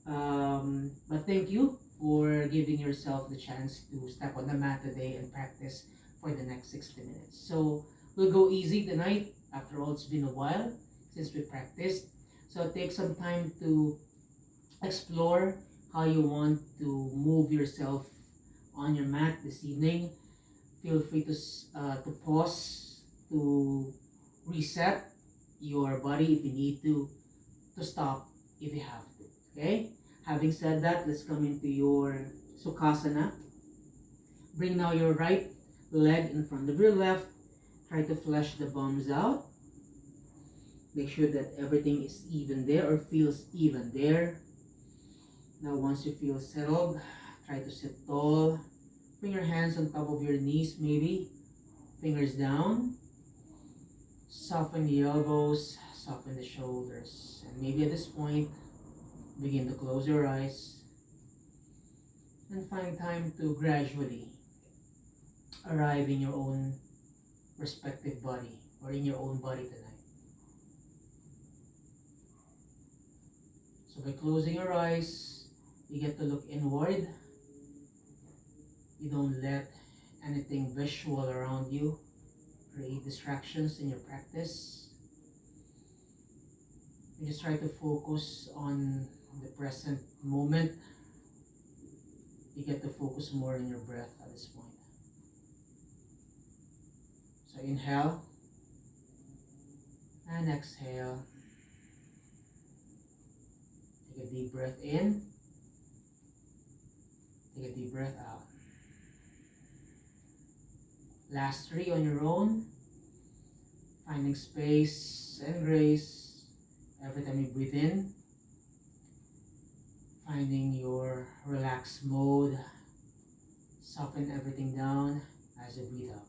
But thank you for giving yourself the chance to step on the mat today and practice for the next 60 minutes. So we'll go easy tonight. After all, it's been a while since we practiced. So take some time to explore how you want to move yourself on your mat this evening. Feel free to pause, to reset your body if you need to stop if you have to. Okay? Having said that, let's come into your Sukhasana. Bring now your right leg in front of your left. Try to flesh the bums out. Make sure that everything is even there or feels even there. Now once you feel settled, try to sit tall. Bring your hands on top of your knees maybe. Fingers down. Soften the elbows, soften the shoulders. And maybe at this point, begin to close your eyes. And find time to gradually arrive in your own respective body or in your own body tonight. So by closing your eyes, you get to look inward. You don't let anything visual around you create distractions in your practice. You just try to focus on the present moment. You get to focus more on your breath at this point. So inhale and exhale. Take a deep breath in. Take a deep breath out. Last three on your own. Finding space and grace every time you breathe in. Finding your relaxed mode. Soften everything down as you breathe out.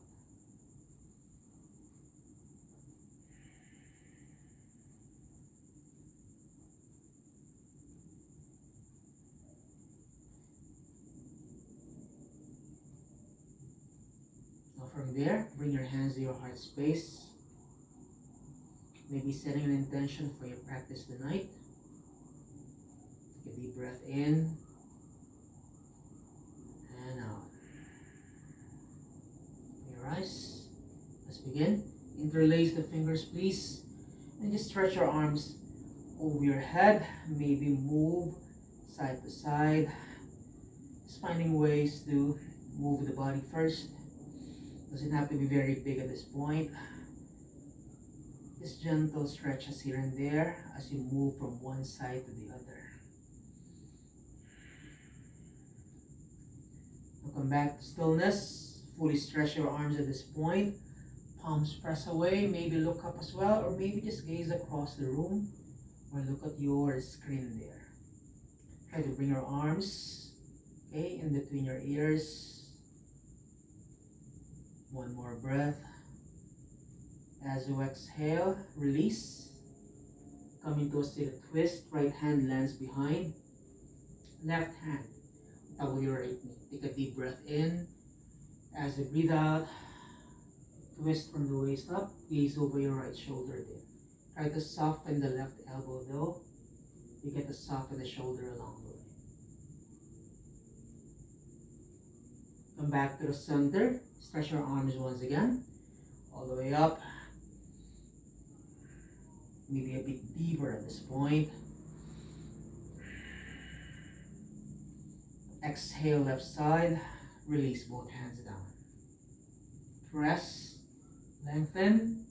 Now from there, bring your hands to your heart space. Maybe setting an intention for your practice tonight. Take a deep breath in and out. Open your eyes. Let's begin. Interlace the fingers, please. And just stretch your arms over your head. Maybe move side to side. Just finding ways to move the body first. Doesn't have to be very big at this point. Just gentle stretches here and there as you move from one side to the other. Now come back to stillness. Fully stretch your arms at this point. Palms press away. Maybe look up as well, or maybe just gaze across the room or look at your screen there. Try to bring your arms, okay, in between your ears. One more breath. As you exhale, release. Come into a seated twist. Right hand lands behind. Left hand on top of your right knee. Take a deep breath in. As you breathe out, twist from the waist up. Gaze over your right shoulder there. Try to soften the left elbow though. You get to soften the shoulder along the way. Come back to the center. Stretch your arms once again. All the way up. Maybe a bit deeper at this point. Exhale left side. Release both hands down. Press, lengthen,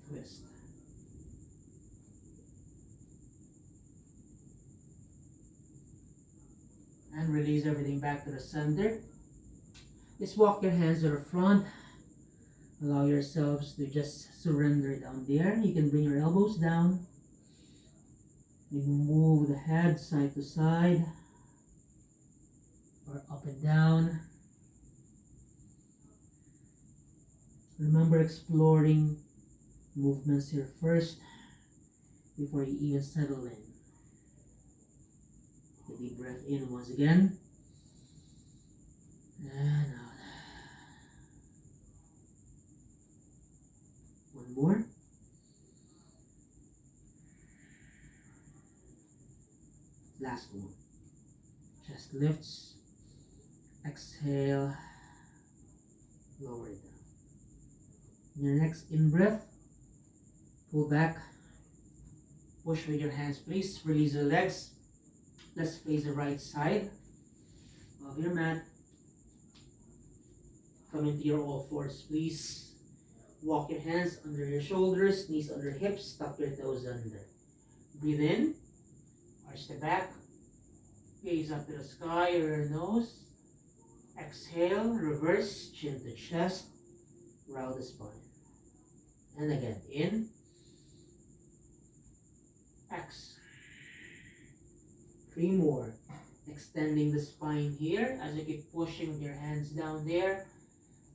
twist. And release everything back to the center. Just walk your hands to the front. Allow yourselves to just surrender down there. You can bring your elbows down. You move the head side to side or up and down. Remember exploring movements here first before you even settle in. Take a deep breath in once again. And out. One more. Last one. Chest lifts. Exhale. Lower it down. Your next in-breath, pull back. Push with your hands, please. Release your legs. Let's face the right side of your mat. Come into your all fours, please. Walk your hands under your shoulders, knees under hips, tuck your toes under. Breathe in, arch the back, gaze up to the sky or your nose. Exhale, reverse, chin to chest, round the spine. And again, in, X. 3 more. Extending the spine here as you keep pushing with your hands down there.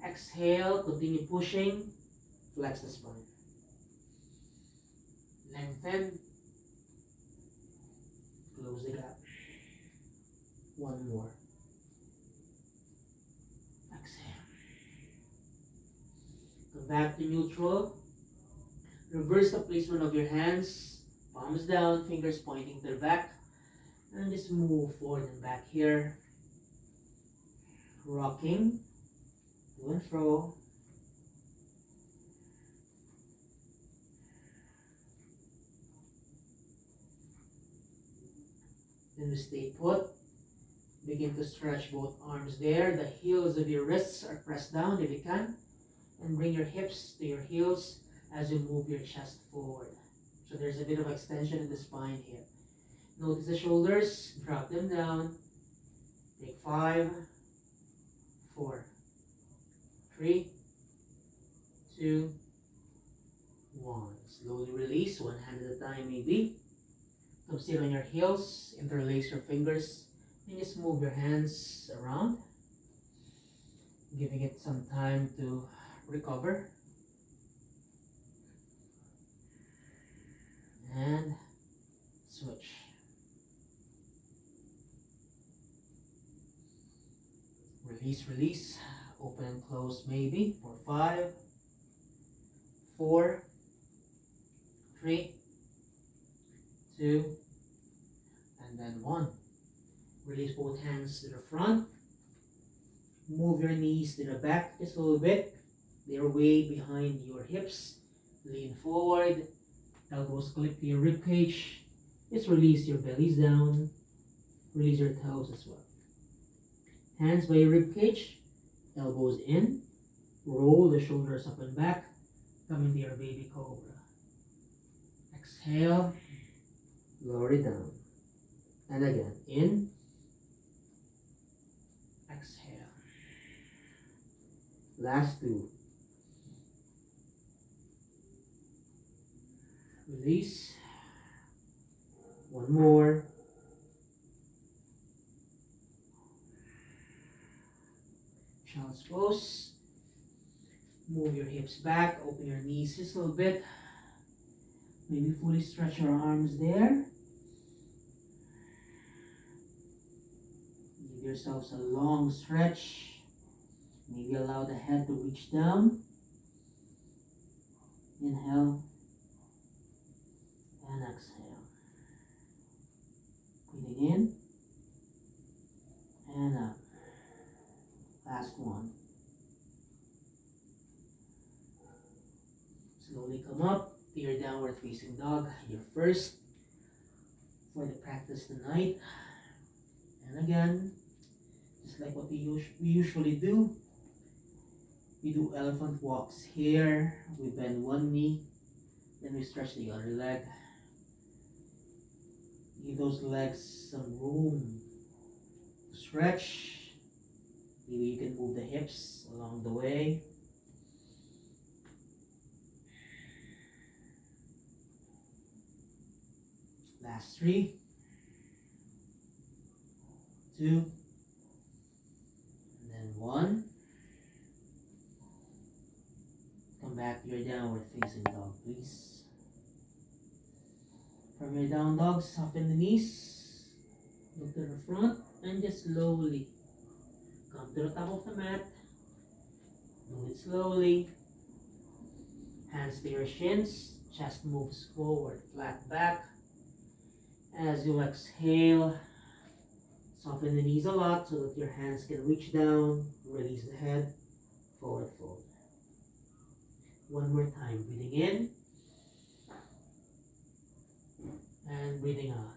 Exhale, continue pushing, flex the spine. Lengthen, close the gap. 1 more. Exhale. Come back to neutral. Reverse the placement of your hands. Palms down, fingers pointing to the back. And just move forward and back here. Rocking to and fro. Then we stay put. Begin to stretch both arms there. The heels of your wrists are pressed down if you can. And bring your hips to your heels as you move your chest forward. So there's a bit of extension in the spine here. Notice the shoulders, drop them down. Take 5, 4, 3, 2, 1. Slowly release, one hand at a time maybe. Come sit on your heels, interlace your fingers, and just move your hands around. Giving it some time to recover. And switch. Release, release. Open and close maybe for 5, 4, 3, 2, and then 1. Release both hands to the front. Move your knees to the back just a little bit. They're way behind your hips. Lean forward. Elbows clip to your rib cage. Just release your bellies down. Release your toes as well. Hands by your rib cage. Elbows in. Roll the shoulders up and back. Come into your baby cobra. Exhale. Lower it down. And again. In. Exhale. Last 2. Release. 1 more. Child's pose. Move your hips back. Open your knees just a little bit. Maybe fully stretch your arms there. Give yourselves a long stretch. Maybe allow the head to reach down. Inhale. And exhale. Breathing in. And up. Last one. Slowly come up to your downward facing dog. Your first for the practice tonight. And again, just like what we usually do, we do elephant walks here. We bend one knee, then we stretch the other leg. Give those legs some room to stretch. Maybe you can move the hips along the way. Last 3, 2, and then 1. Come back to your downward facing dog, please. From your down dog, soften the knees. Look to the front and just slowly come to the top of the mat. Do it slowly. Hands to your shins. Chest moves forward, flat back. As you exhale, soften the knees a lot so that your hands can reach down. Release the head, forward fold. One more time, breathing in and breathing out.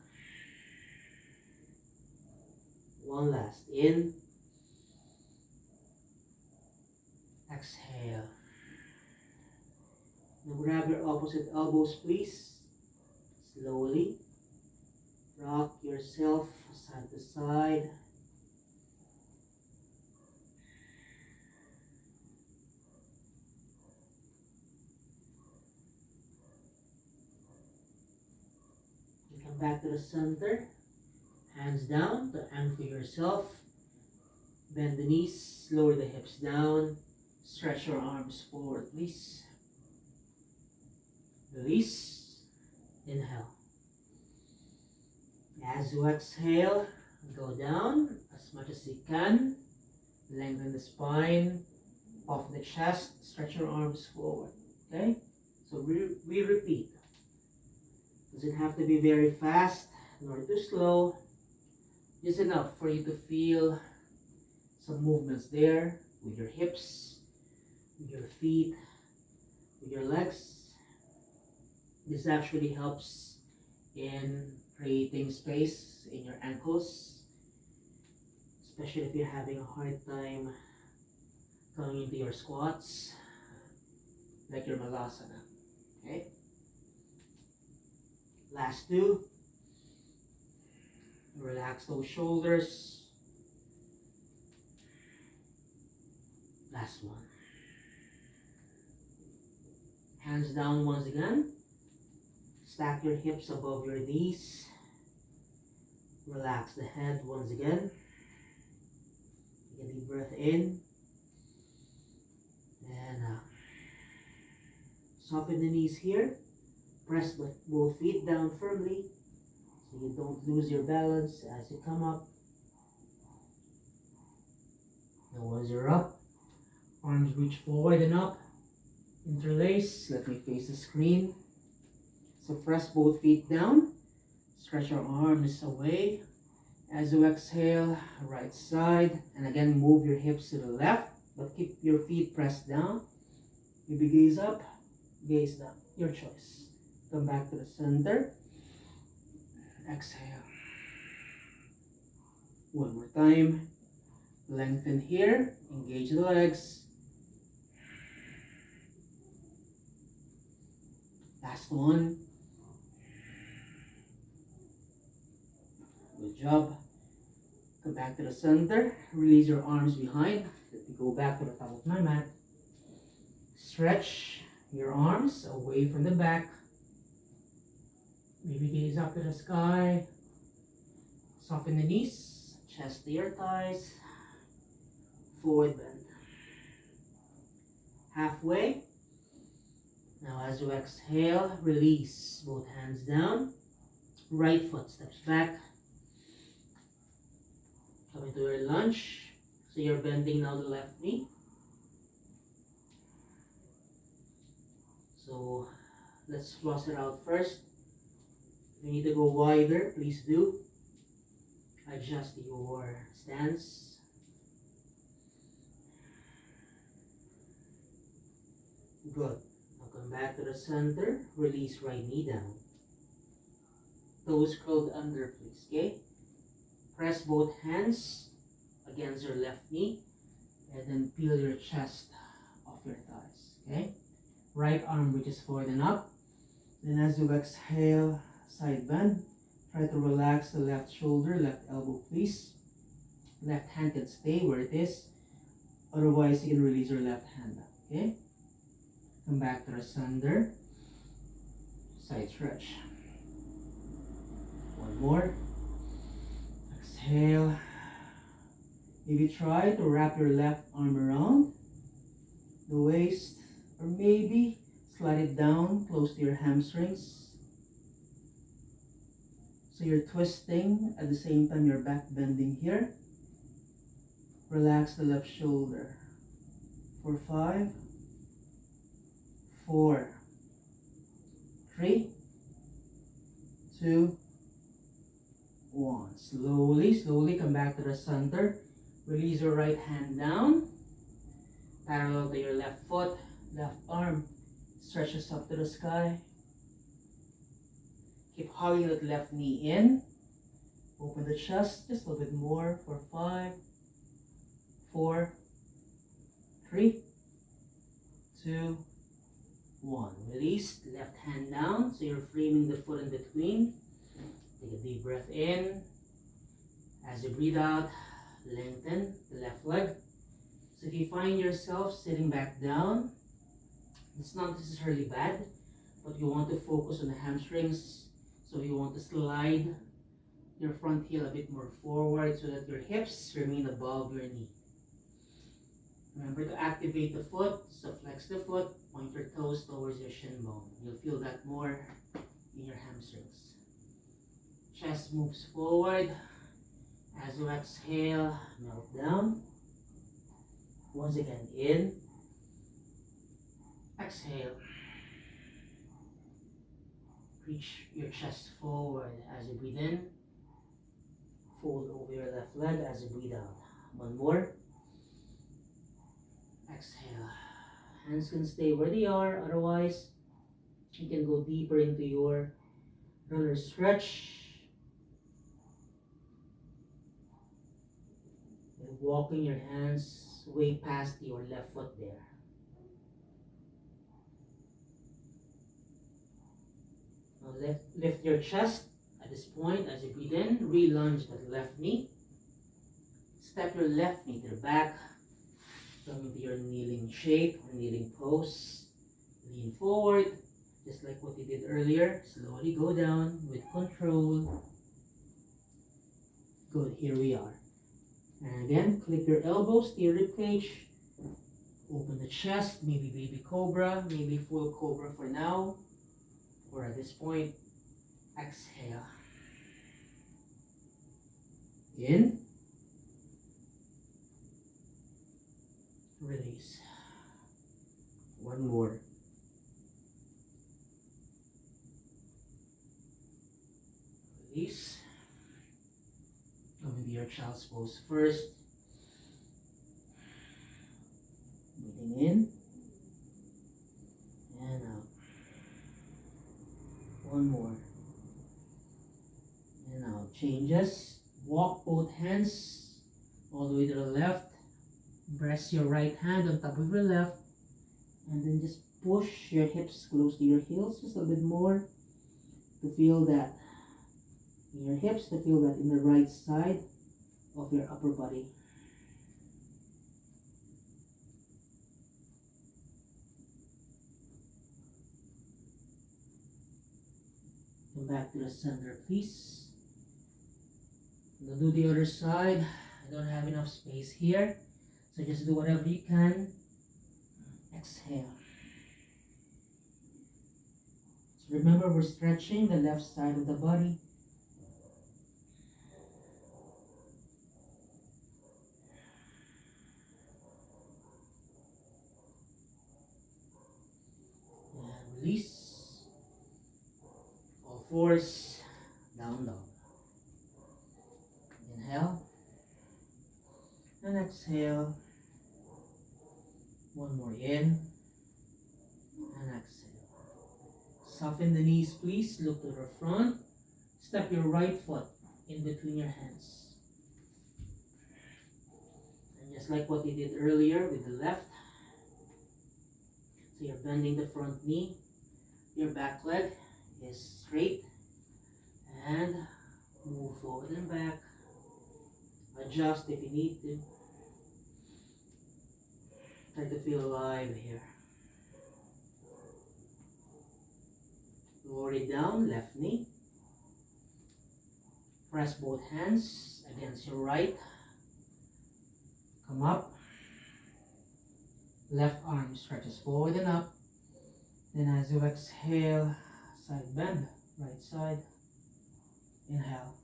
One last, in, exhale. Now grab your opposite elbows, please. Slowly rock yourself side to side. And come back to the center. Hands down to anchor yourself. Bend the knees, lower the hips down. Stretch your arms forward, please. Release. Inhale. As you exhale, go down as much as you can. Lengthen the spine, off the chest, stretch your arms forward. Okay? So we repeat. Doesn't have to be very fast nor too slow. Just enough for you to feel some movements there with your hips, with your feet, with your legs. This actually helps in creating space in your ankles, especially if you're having a hard time coming into your squats, like your malasana. Okay? Last two. Relax those shoulders. Last one. Hands down once again. Stack your hips above your knees. Relax the head once again. Take a deep breath in and out. Soften the knees here. Press both feet down firmly so you don't lose your balance as you come up. Now once you're up, arms reach forward and up. Interlace. Let me face the screen. So press both feet down. Stretch your arms away. As you exhale, right side. And again, move your hips to the left. But keep your feet pressed down. Maybe gaze up, gaze down. Your choice. Come back to the center. Exhale. One more time. Lengthen here. Engage the legs. Last one. Good job. Come back to the center. Release your arms behind. Let me go back to the top of my mat. Stretch your arms away from the back. Maybe gaze up to the sky. Soften the knees. Chest to your thighs. Forward bend. Halfway. Now as you exhale, release both hands down. Right foot steps back. Come into your lunge. So you're bending now the left knee. So let's floss it out first. If you need to go wider, please do. Adjust your stance. Good. Now come back to the center. Release right knee down. Toes curled under, please. Okay? Press both hands against your left knee and then peel your chest off your thighs. Okay? Right arm reaches forward and up. Then as you exhale, side bend. Try to relax the left shoulder, left elbow, please. Left hand can stay where it is. Otherwise, you can release your left hand up. Okay? Come back to the center. Side stretch. One more. Exhale. Maybe try to wrap your left arm around the waist, or maybe slide it down close to your hamstrings. So you're twisting at the same time you're back bending here. Relax the left shoulder. For 5, 4, 3, 2, 1. Slowly, slowly come back to the center. Release your right hand down, parallel to your left foot. Left arm stretches up to the sky. Keep hugging that left knee in. Open the chest just a little bit more for 5, 4, 3, 2, 1. Release, left hand down, so you're framing the foot in between. Take a deep breath in. As you breathe out, lengthen the left leg. So if you find yourself sitting back down, it's not necessarily bad, but you want to focus on the hamstrings. So you want to slide your front heel a bit more forward so that your hips remain above your knee. Remember to activate the foot, so flex the foot, point your toes towards your shin bone. You'll feel that more in your hamstrings. Chest moves forward. As you exhale, melt down. Once again, in. Exhale. Reach your chest forward as you breathe in. Fold over your left leg as you breathe out. One more. Exhale. Hands can stay where they are, otherwise you can go deeper into your runner stretch. And walking your hands way past your left foot there. Now lift your chest at this point as you breathe in. Re-lunge that left knee. Step your left knee to the back. Come into your kneeling shape or kneeling pose. Lean forward, just like what you did earlier. Slowly go down with control. Good, here we are. And again, click your elbows to your ribcage. Open the chest, maybe baby cobra, maybe full cobra for now. Or at this point, exhale. In. Release. One more. Release. Come into your child's pose first. Breathing in and out. One more. And now changes. Walk both hands all the way to the left. Press your right hand on top of your left. And then just push your hips close to your heels just a bit more to feel that in your hips, to feel that in the right side of your upper body. Come back to the center, please. Now do the other side. I don't have enough space here, so just do whatever you can. Exhale. So remember, we're stretching the left side of the body. And release. All fours, down dog. Inhale. And exhale. One more in. And exhale. Soften the knees, please. Look to the front. Step your right foot in between your hands. And just like what you did earlier with the left. So you're bending the front knee. Your back leg is straight. And move forward and back. Adjust if you need to. Try to feel alive here. Lower it down, left knee. Press both hands against your right. Come up. Left arm stretches forward and up. Then as you exhale, side bend, right side. Inhale.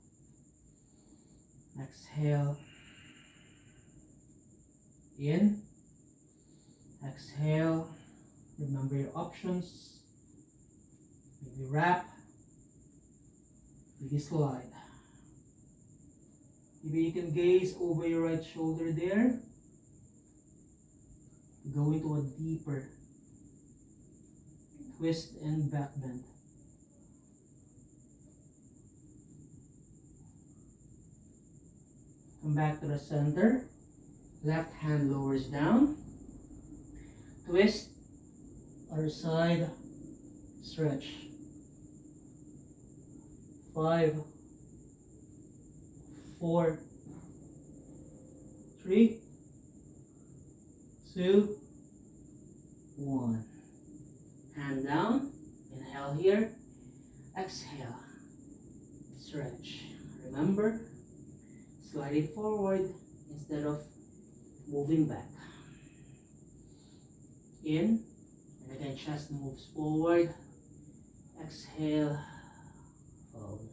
Exhale. In. Exhale. Remember your options. Maybe wrap. Maybe slide. Maybe you can gaze over your right shoulder there. Go into a deeper twist and back bend. Come back to the center. Left hand lowers down. Twist. Other side. Stretch. 5, 4, 3, 2, 1. Hand down. Inhale here. Exhale. Stretch. Remember, slide it forward instead of moving back. In. And again, chest moves forward. Exhale. Fold.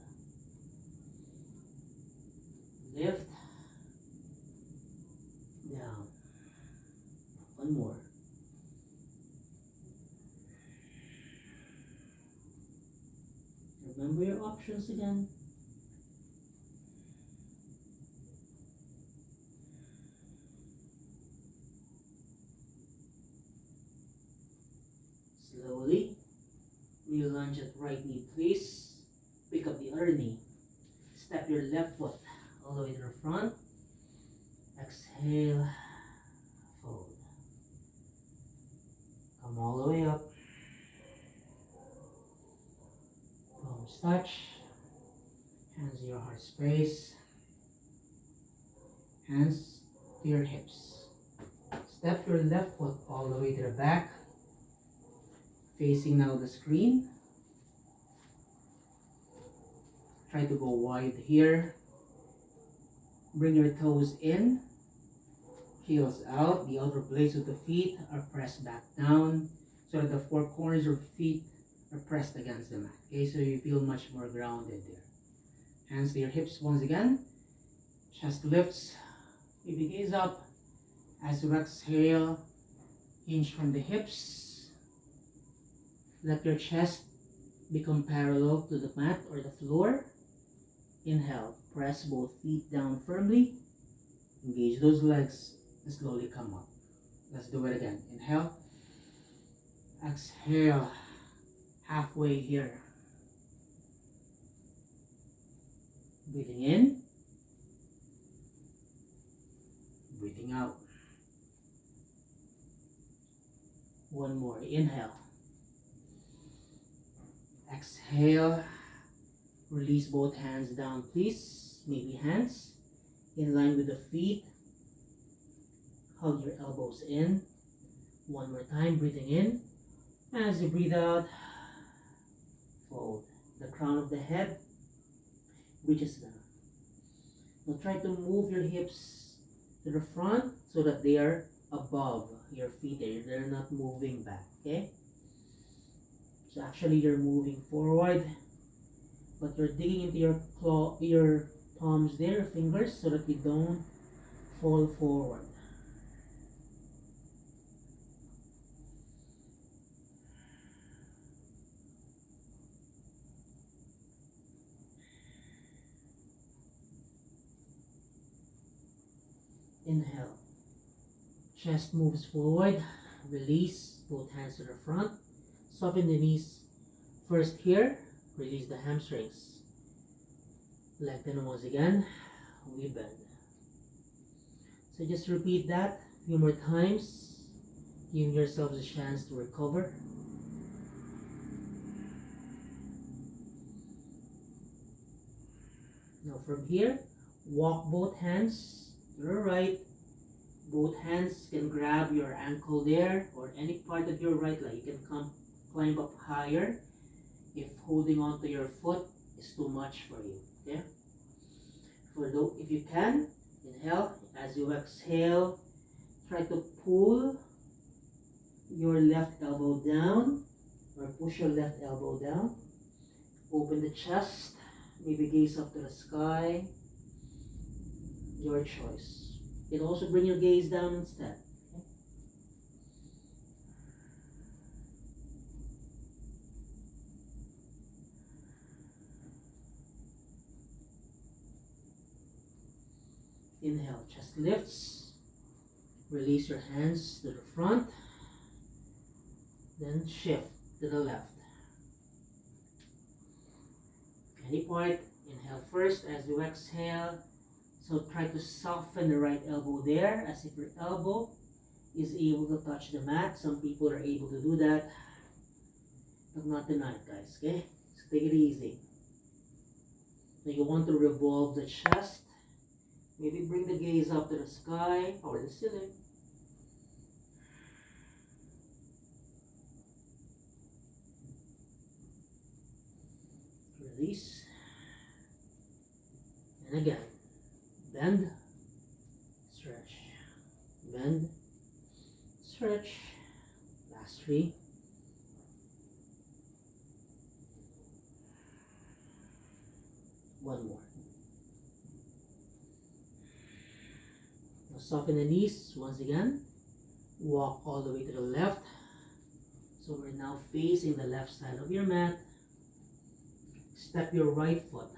Lift. Down. One more. Remember your options again. Slowly. Re-lunge at right knee, please. Pick up the other knee. Step your left foot all the way to the front. Exhale. Fold. Come all the way up. Palms touch. Hands to your heart space. Hands to your hips. Step your left foot all the way to the back. Facing now the screen. Try to go wide here. Bring your toes in. Heels out. The outer blades of the feet are pressed back down so that the four corners of feet are pressed against the mat. Okay, so you feel much more grounded there. Hands to your hips once again. Chest lifts. Maybe gaze up. As you exhale, hinge from the hips. Let your chest become parallel to the mat or the floor. Inhale, press both feet down firmly. Engage those legs and slowly come up. Let's do it again. Inhale. Exhale. Halfway here. Breathing in. Breathing out. One more. Inhale. Exhale. Release both hands down, please. Maybe hands in line with the feet. Hug your elbows in. One more time, breathing in. As you breathe out, fold. The crown of the head reaches down. Now try to move your hips to the front so that they are above your feet. They're not moving back, okay? So actually you're moving forward, but you're digging into your palms there, fingers, so that you don't fall forward. Inhale. Chest moves forward. Release both hands to the front. Soften the knees first here. Release the hamstrings. Lengthen once again. We bend. So just repeat that a few more times. Giving yourselves a chance to recover. Now from here, walk both hands to the right. Both hands can grab your ankle there or any part of your right leg. You can climb up higher if holding on to your foot is too much for you. Okay? If you can, inhale. As you exhale, try to pull your left elbow down or push your left elbow down. Open the chest. Maybe gaze up to the sky. Your choice. You can also bring your gaze down instead. Okay? Inhale, chest lifts. Release your hands to the front. Then shift to the left. Any part, inhale first as you exhale. So try to soften the right elbow there as if your elbow is able to touch the mat. Some people are able to do that, but not tonight, guys, okay? So take it easy. Now you want to revolve the chest. Maybe bring the gaze up to the sky or the ceiling. Release. And again, bend, stretch, bend, stretch. Last 3. One more. Now soften the knees once again. Walk all the way to the left. So we're now facing the left side of your mat. Step your right foot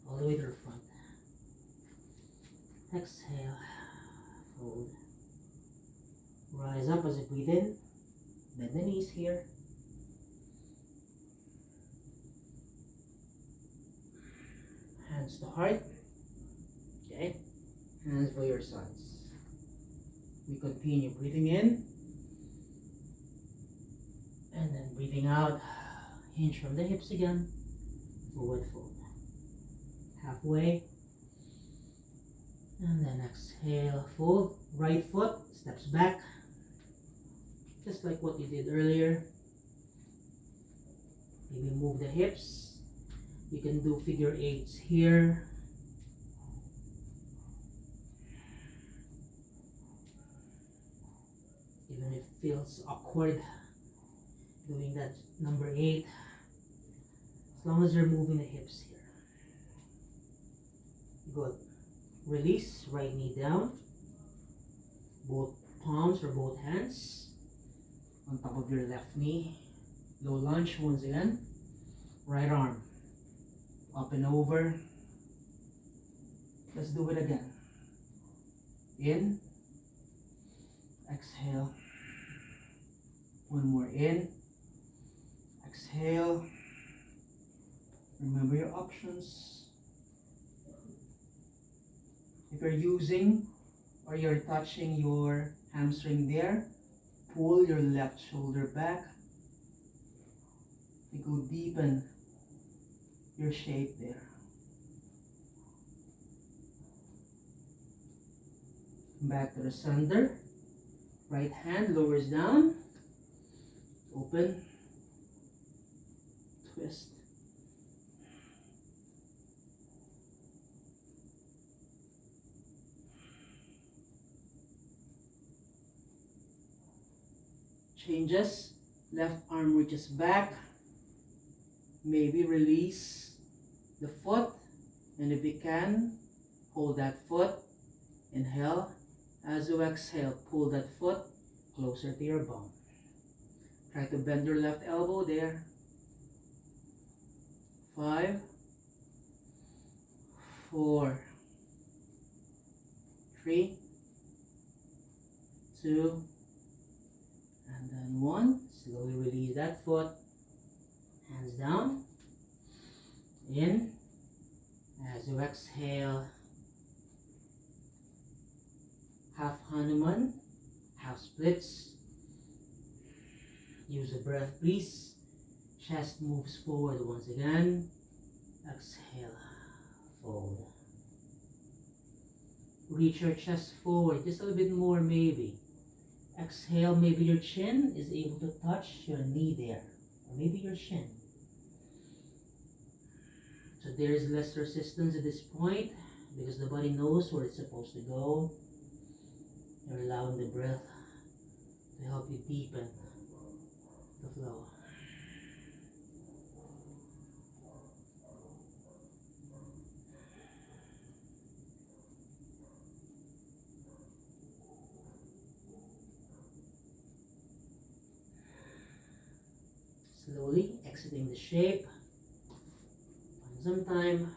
all the way to the front. Exhale. Fold. Rise up as you breathe in. Bend the knees here. Hands to heart. Okay. Hands by your sides. We continue breathing in. And then breathing out. Hinge from the hips again. Forward fold. Halfway. And then exhale, fold. Right foot steps back. Just like what you did earlier. Maybe move the hips. You can do figure 8s here. Even if it feels awkward doing that number 8. As long as you're moving the hips here. Good. Release, right knee down. Both palms or both hands on top of your left knee. Low lunge once again. Right arm up and over. Let's do it again. In. Exhale. One more in. Exhale. Remember your options. If you're using or you're touching your hamstring there, pull your left shoulder back. You go deepen your shape there. Back to the center. Right hand lowers down. Open. Twist. Changes. Left arm reaches back. Maybe release the foot. And if you can, hold that foot. Inhale. As you exhale, pull that foot closer to your bum. Try to bend your left elbow there. 5, 4, 3, 2, and then 1. Slowly release that foot. Hands down. In. As you exhale, half Hanuman, half splits. Use a breath, please. Chest moves forward once again. Exhale, fold. Reach your chest forward just a little bit more maybe. Exhale, maybe your chin is able to touch your knee there. Or maybe your shin. So there is less resistance at this point because the body knows where it's supposed to go. You're allowing the breath to help you deepen the flow. Slowly exiting the shape. Find some time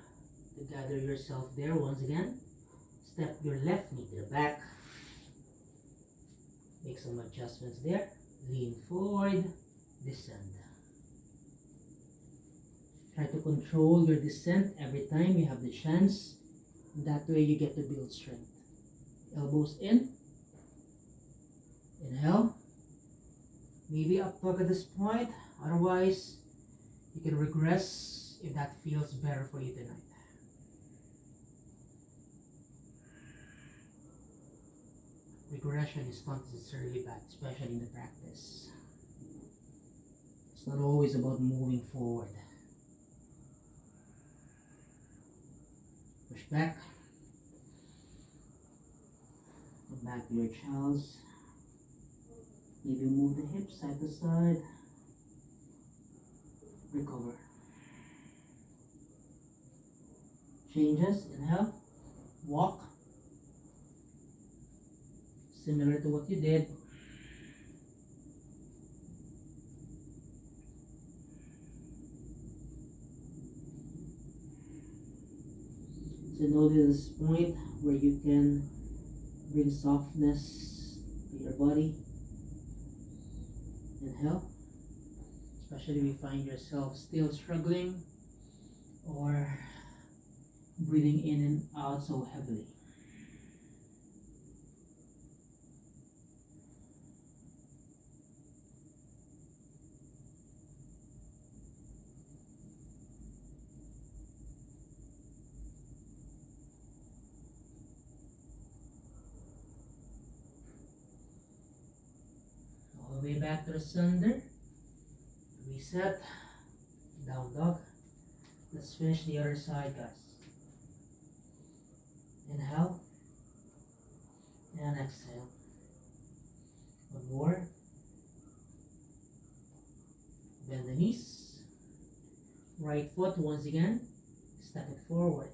to gather yourself there once again. Step your left knee to the back. Make some adjustments there. Lean forward, descend. Try to control your descent every time you have the chance. That way you get to build strength. Elbows in. Inhale. Maybe up dog at this point. Otherwise, you can regress if that feels better for you tonight. Regression is not necessarily bad, especially in the practice. It's not always about moving forward. Push back. Come back to your child's. Maybe move the hips side to side. Recover. Changes. Inhale. Walk. Similar to what you did. So notice this point where you can bring softness to your body. Inhale. Especially if you find yourself still struggling or breathing in and out so heavily. All the way back to the center. Reset. Down dog. Let's finish the other side, guys. Inhale. And exhale. One more. Bend the knees. Right foot once again. Step it forward.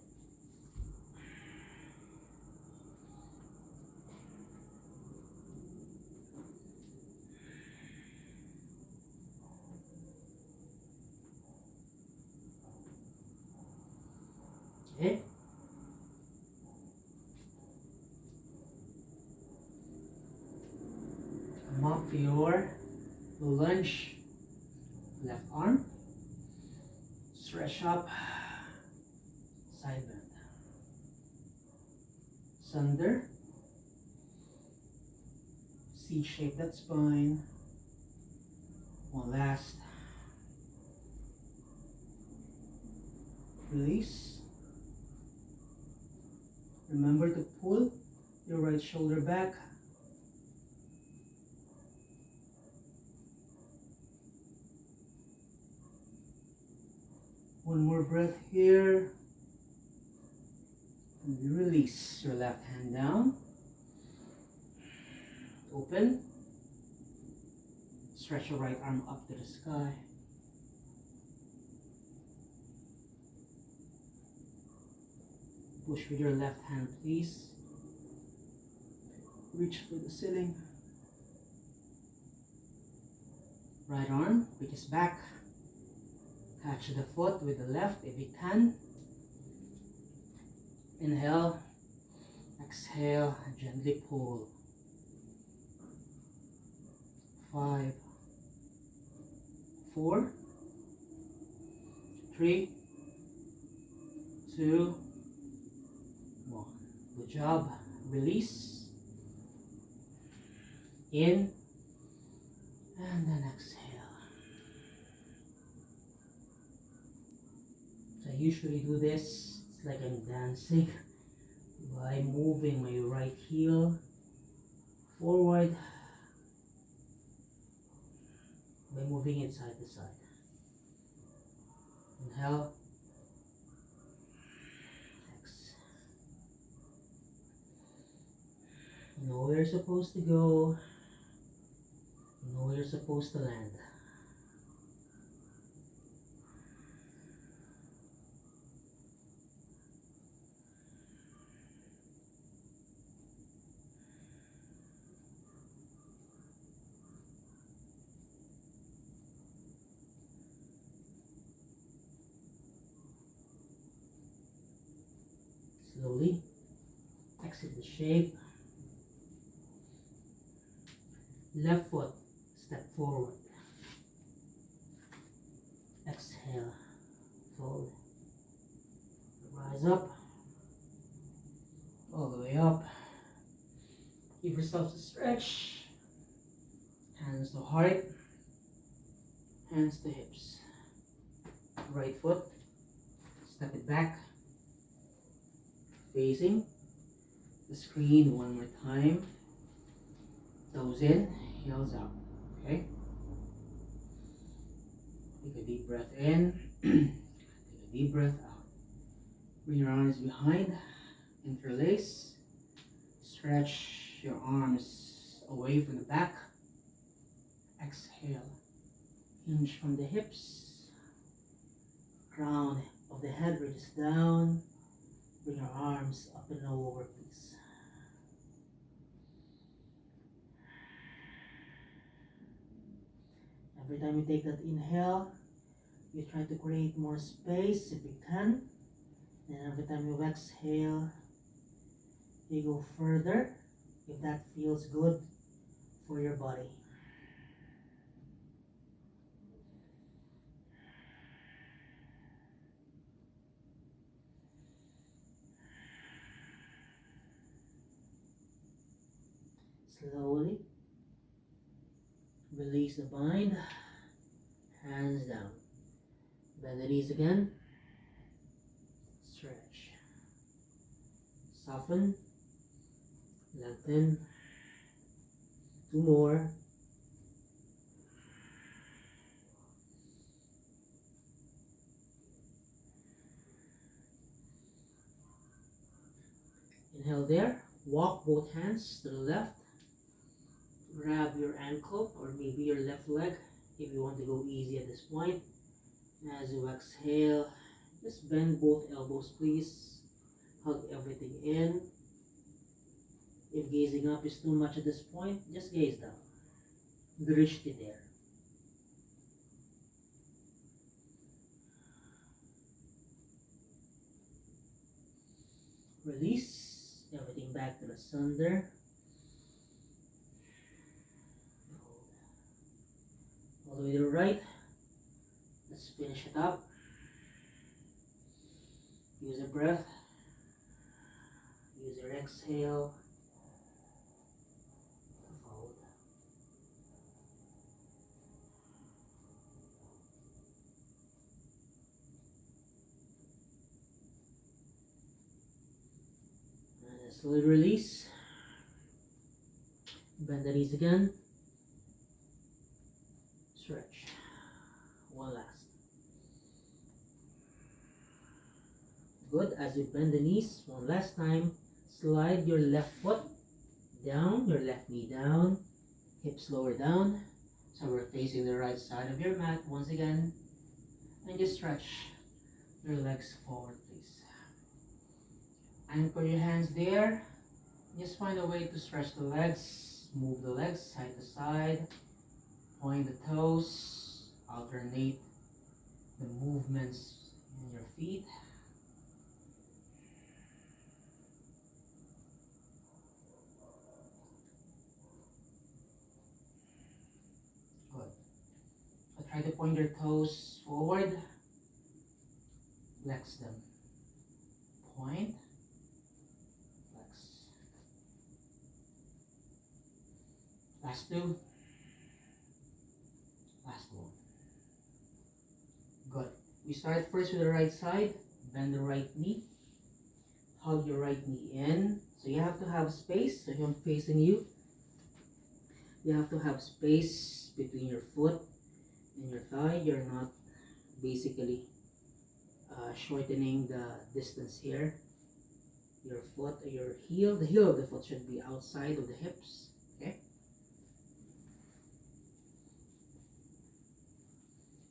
Okay. Come up to your lunge. Left arm. Stretch up. Side bend. Sunder. C shape that spine. One last. Release. Remember to pull your right shoulder back. One more breath here. And release your left hand down. Open. Stretch your right arm up to the sky. Push with your left hand, please. Reach for the ceiling. Right arm reaches back. Catch the foot with the left if you can. Inhale. Exhale. Gently pull. 5, 4, 3, 2, 1. Good job. Release. In. And then exhale. So I usually do this, it's like I'm dancing, by moving my right heel forward, by moving it side to side. Inhale. Exhale. You know where you're supposed to go. You know where you're supposed to land. Slowly Exit the shape. Left foot, step forward. Exhale, fold. Rise up, all the way up. Give yourself a stretch. Hands to heart, hands to hips. Right foot, step it back. Facing the screen one more time. Toes in, heels out. Okay? Take a deep breath in. Take a deep breath out. Bring your arms behind. Interlace. Stretch your arms away from the back. Exhale. Hinge from the hips. Crown of the head reaches down. Bring your arms up and over, please. Every time you take that inhale, you try to create more space if you can. And every time you exhale, you go further if that feels good for your body. Slowly release the bind, hands down. Bend the knees again. Stretch. Soften. Lengthen. 2 more. Inhale there. Walk both hands to the left. Grab your ankle or maybe your left leg if you want to go easy at this point. As you exhale, just bend both elbows, please. Hug everything in. If gazing up is too much at this point, just gaze down. Drishti there. Release everything back to the center. All the way to the right. Let's finish it up. Use a breath. Use your exhale. Fold. And slowly release. Bend the knees again. Stretch. One last. Good. As you bend the knees, one last time, slide your left foot down, your left knee down, hips lower down. So we're facing the right side of your mat once again. And just stretch your legs forward, please. Anchor your hands there. Just find a way to stretch the legs. Move the legs side to side. Point the toes. Alternate the movements in your feet. Good. So try to point your toes forward. Flex them. Point. Flex. Last 2. Last 1. Good. We start first with the right side. Bend the right knee. Hug your right knee in. So you have to have space. So if I'm facing you, you have to have space between your foot and your thigh. You're not basically shortening the distance here. Your foot or your heel, the heel of the foot should be outside of the hips. Okay.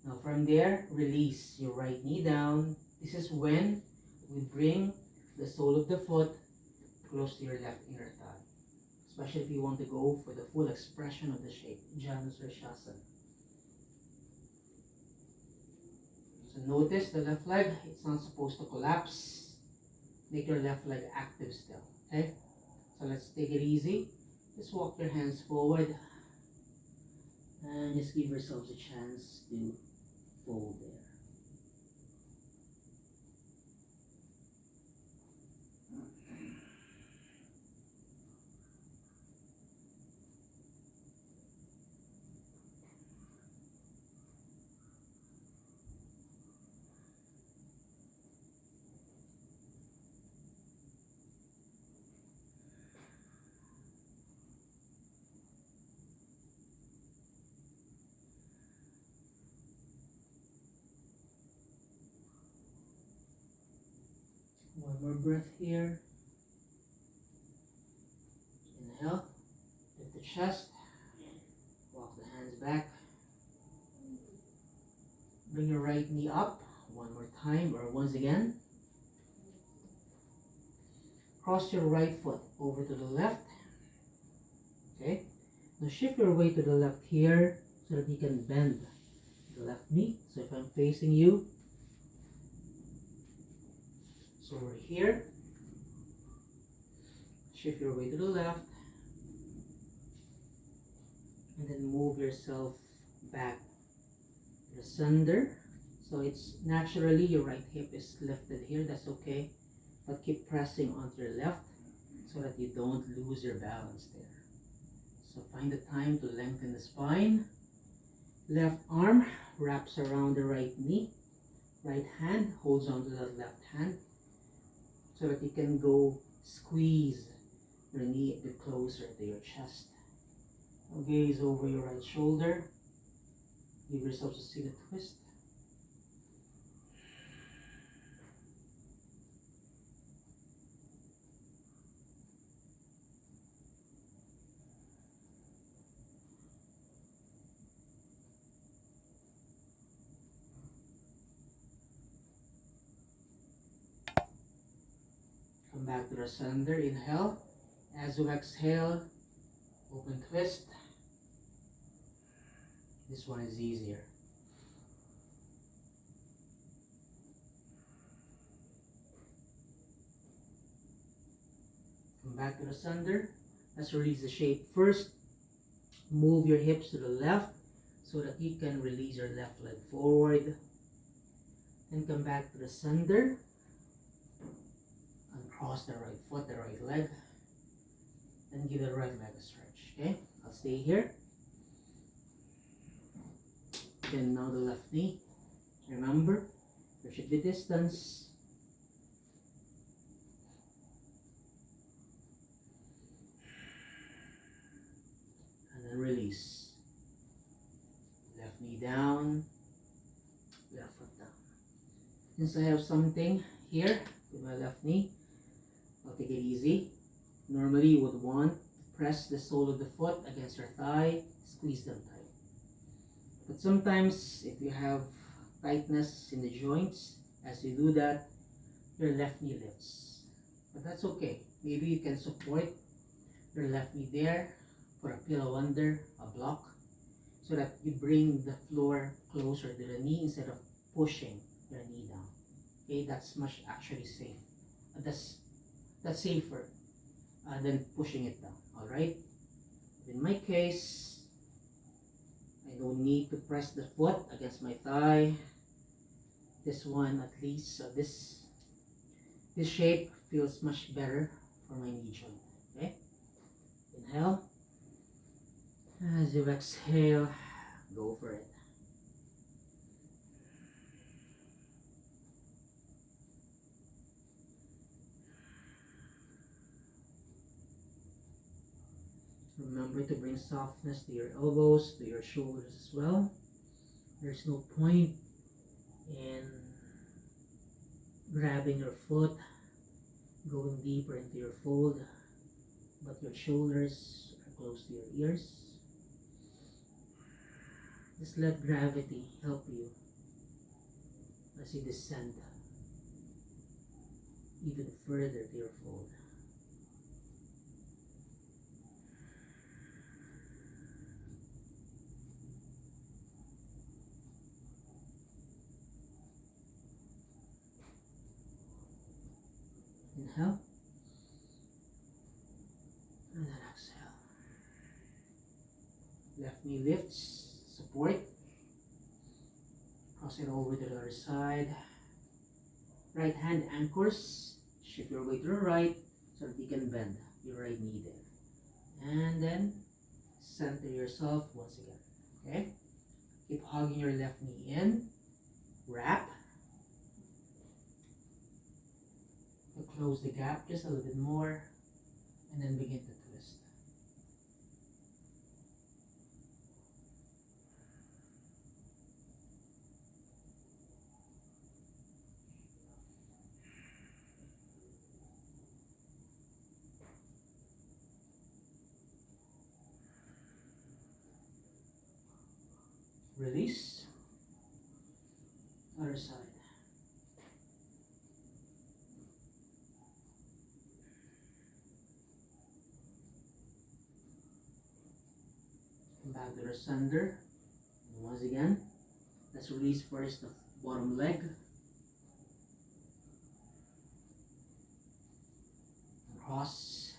Now from there, release your right knee down. This is when we bring the sole of the foot close to your left inner thigh. Especially if you want to go for the full expression of the shape, Janushirshasana. So notice the left leg, it's not supposed to collapse. Make your left leg active still, okay? So let's take it easy. Just walk your hands forward and just give yourselves a chance to fold there. One more breath here. Inhale, lift the chest, walk the hands back. Bring your right knee up one more time or once again. Cross your right foot over to the left. Okay. Now shift your weight to the left here so that you can bend the left knee. So if I'm facing you, so over here, shift your weight to the left and then move yourself back to the center. So it's naturally your right hip is lifted here, that's okay, but keep pressing onto your left so that you don't lose your balance there. So find the time to lengthen the spine. Left arm wraps around the right knee, right hand holds onto the left hand so that you can go squeeze your knee a bit closer to your chest. Now gaze over your right shoulder. Give yourself a seated twist. Come back to the center, inhale. As you exhale, open twist. This one is easier. Come back to the center. Let's release the shape first. Move your hips to the left so that you can release your left leg forward. Then come back to the center. Uncross the right foot, the right leg. And give the right leg a stretch. Okay? I'll stay here. Then now the left knee. Remember, there should be distance. And then release. Left knee down. Left foot down. Since I have something here with my left knee, I'll take it easy. Normally you would want to press the sole of the foot against your thigh, squeeze them tight. But sometimes if you have tightness in the joints, as you do that, your left knee lifts. But that's okay. Maybe you can support your left knee there, put a pillow under, a block, so that you bring the floor closer to the knee instead of pushing your knee down. Okay, that's much actually safe. That's safer than pushing it down. Alright? In my case, I don't need to press the foot against my thigh. This one at least, this shape feels much better for my knee joint. Okay? Inhale. As you exhale, go for it. Remember to bring softness to your elbows, to your shoulders as well. There's no point in grabbing your foot, going deeper into your fold, but your shoulders are close to your ears. Just let gravity help you as you descend even further to your fold. Inhale. Left knee lifts, support. Cross it over to the other side. Right hand anchors. Shift your weight to the right so that you can bend your right knee there. And then center yourself once again. Okay? Keep hugging your left knee in. Wrap. Close the gap just a little bit more. And then begin to twist. Release. Other side. Come back to the center. And once again, let's release first the bottom leg. Cross.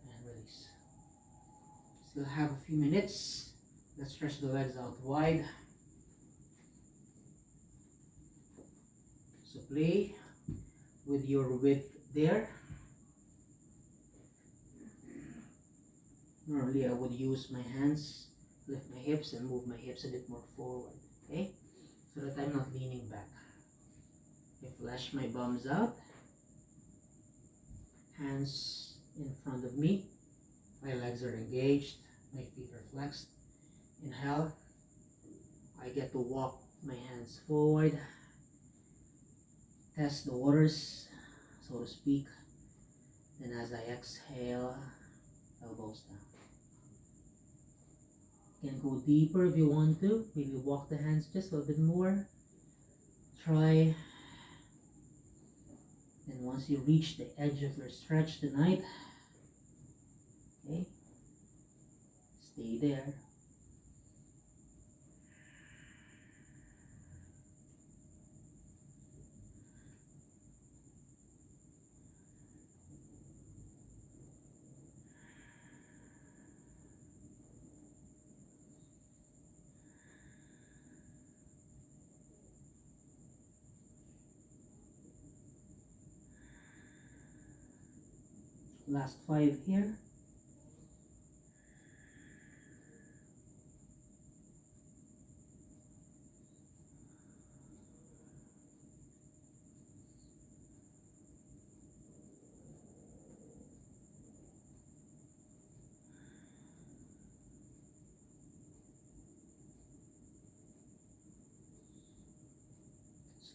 And release. Still have a few minutes. Let's stretch the legs out wide. So play with your width there. Normally I would use my hands, lift my hips and move my hips a bit more forward, okay? So that I'm not leaning back. I flash my bums out. Hands in front of me. My legs are engaged. My feet are flexed. Inhale. I get to walk my hands forward. Test the waters, so to speak. Then as I exhale, elbows down. You can go deeper if you want to. Maybe walk the hands just a little bit more. Try. And once you reach the edge of your stretch tonight, okay, stay there. Last 5 here.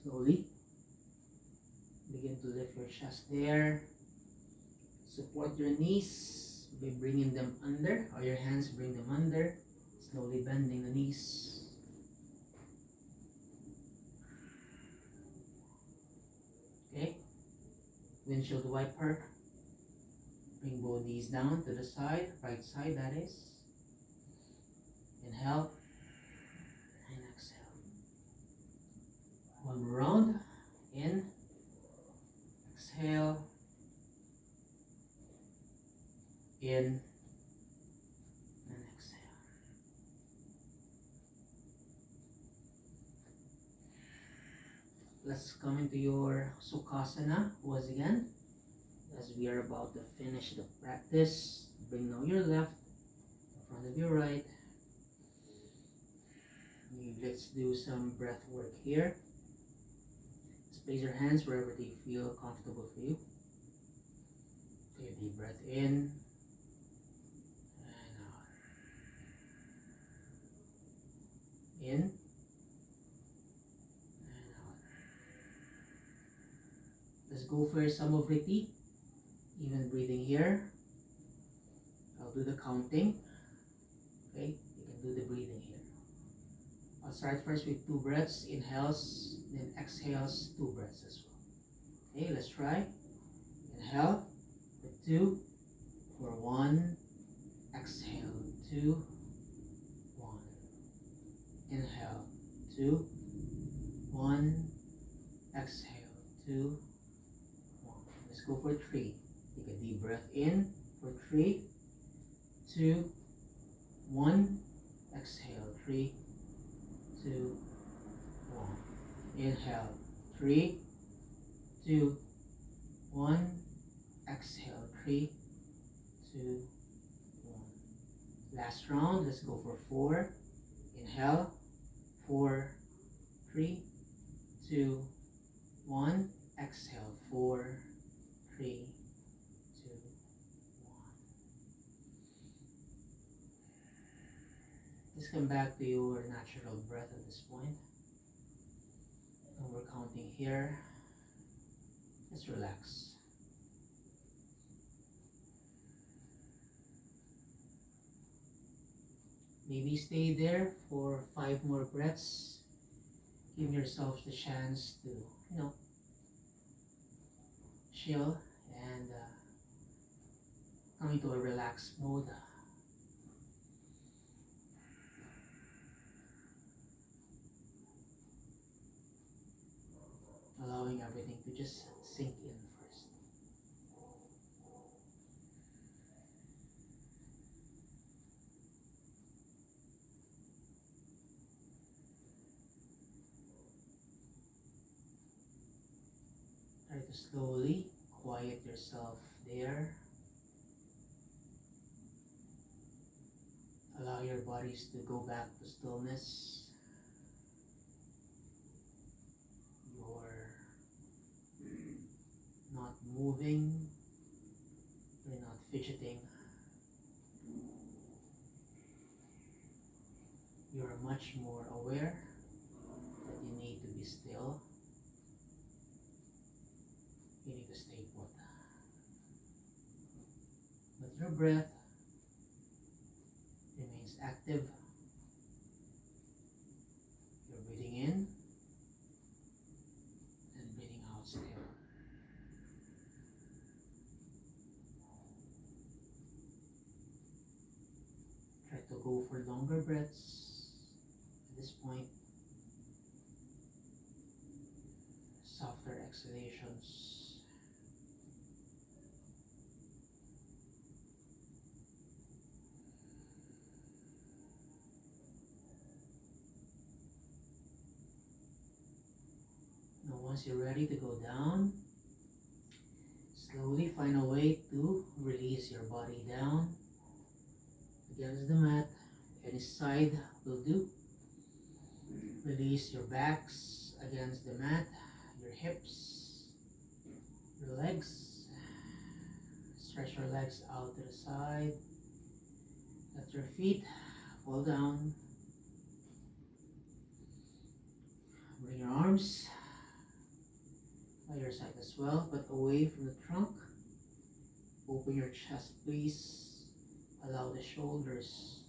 Slowly begin to lift your chest there. Support your knees by bringing them under, or your hands bring them under. Slowly bending the knees. Okay. Windshield wiper. Bring both knees down to the side, right side that is. Inhale and exhale. One more round. In. Exhale. In and exhale. Let's come into your Sukhasana once again. As we are about to finish the practice, bring now your left in front of your right. Let's do some breath work here. Let's place your hands wherever they feel comfortable for you. Take a deep breath in. In and out. Let's go for Samovriti. Even breathing here. I'll do the counting. Okay, you can do the breathing here. I'll start first with 2 breaths, inhales, then exhales, 2 breaths as well. Okay, let's try. Inhale for 2, for 1, exhale 2, 1. Inhale, 2, 1, exhale, 2, 1. Let's go for 3. Take a deep breath in for 3, 2, 1. Exhale. 3, 2, 1. Inhale. 3, 2, 1. Exhale. 3, 2, 1. Last round. Let's go for 4. Inhale. 4, 3, 2, 1. Exhale. 4, 3, 2, 1. Just come back to your natural breath at this point. And we're counting here. Just relax. Maybe stay there for 5 more breaths. Give yourself the chance to, chill and come into a relaxed mode. Allowing everything to just sink in first. Try to slowly quiet yourself there. Allow your bodies to go back to stillness. You're not moving. You're not fidgeting. You're much more aware that you need to be still. You need to stay put. But your breath remains active. You're breathing in and breathing out still. Try to go for longer breaths at this point. Softer exhalations. Now once you're ready to go down, slowly find a way to release your body down against the mat. Any side will do. Release your backs against the mat, your hips, your legs. Stretch your legs out to the side. Let your feet fall down. Bring your arms by your side as well, but away from the trunk. Open your chest, please. Allow the shoulders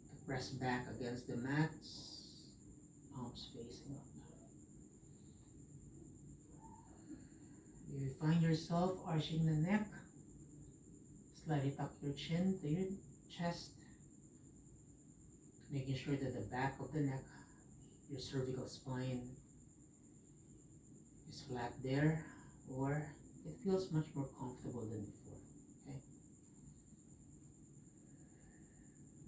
to press back against the mats. Palms facing up. If you find yourself arching the neck, slightly tuck your chin to your chest, making sure that the back of the neck, your cervical spine, is flat there, or it feels much more comfortable than before. Okay?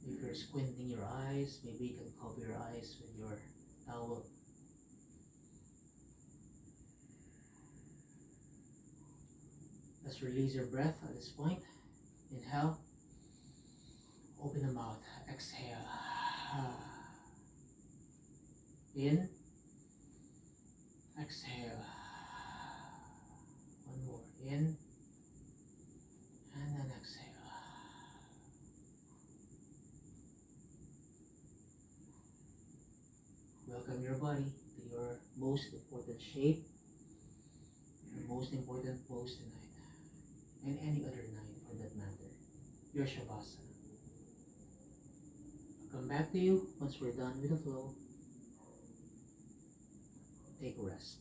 If you're squinting your eyes, maybe you can cover your eyes with your towel. Let's release your breath at this point. Inhale. Open the mouth. Exhale. In. Exhale. One more. In. And then exhale. Welcome your body to your most important shape, your most important pose tonight, and any other night for that matter, your Shavasana. I'll come back to you once we're done with the flow. Take a rest.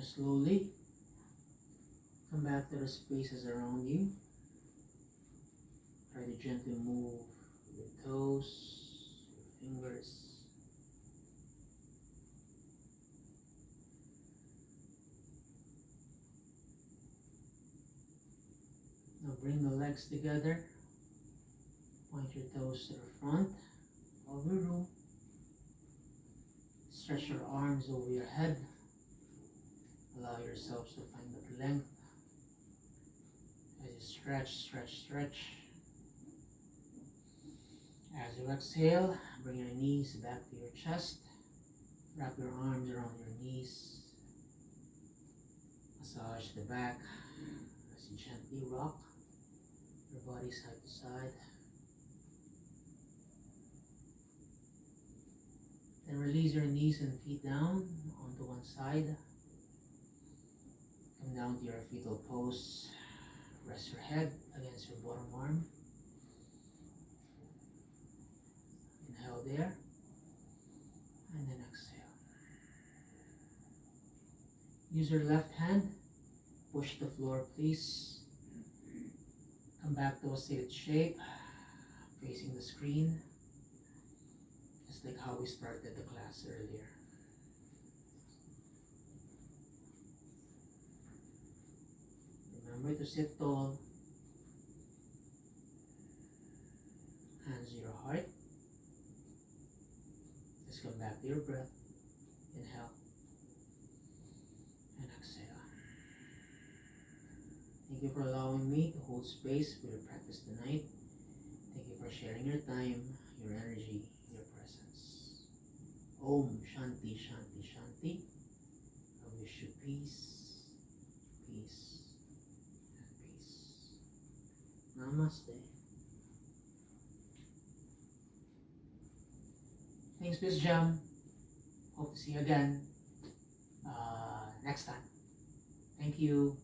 Now slowly come back to the spaces around you. Try to gently move your toes, your fingers. Now bring the legs together. Point your toes to the front of your room. Stretch your arms over your head. Allow yourselves to find that length. As you stretch. As you exhale, bring your knees back to your chest. Wrap your arms around your knees. Massage the back as you gently rock your body side to side. Then release your knees and feet down onto one side. Come down to your fetal pose. Rest your head against your bottom arm. Inhale there. And then exhale. Use your left hand. Push the floor, please. Come back to a seated shape. Facing the screen. Just like how we started the class earlier. Remember to sit tall. Hands to your heart. Just come back to your breath. Inhale. And exhale. Thank you for allowing me to hold space for your practice tonight. Thank you for sharing your time, your energy, your presence. Om Shanti Shanti Shanti. I wish you peace, peace, and peace. Namaste. Thanks, Miss Jam. Hope to see you again next time. Thank you.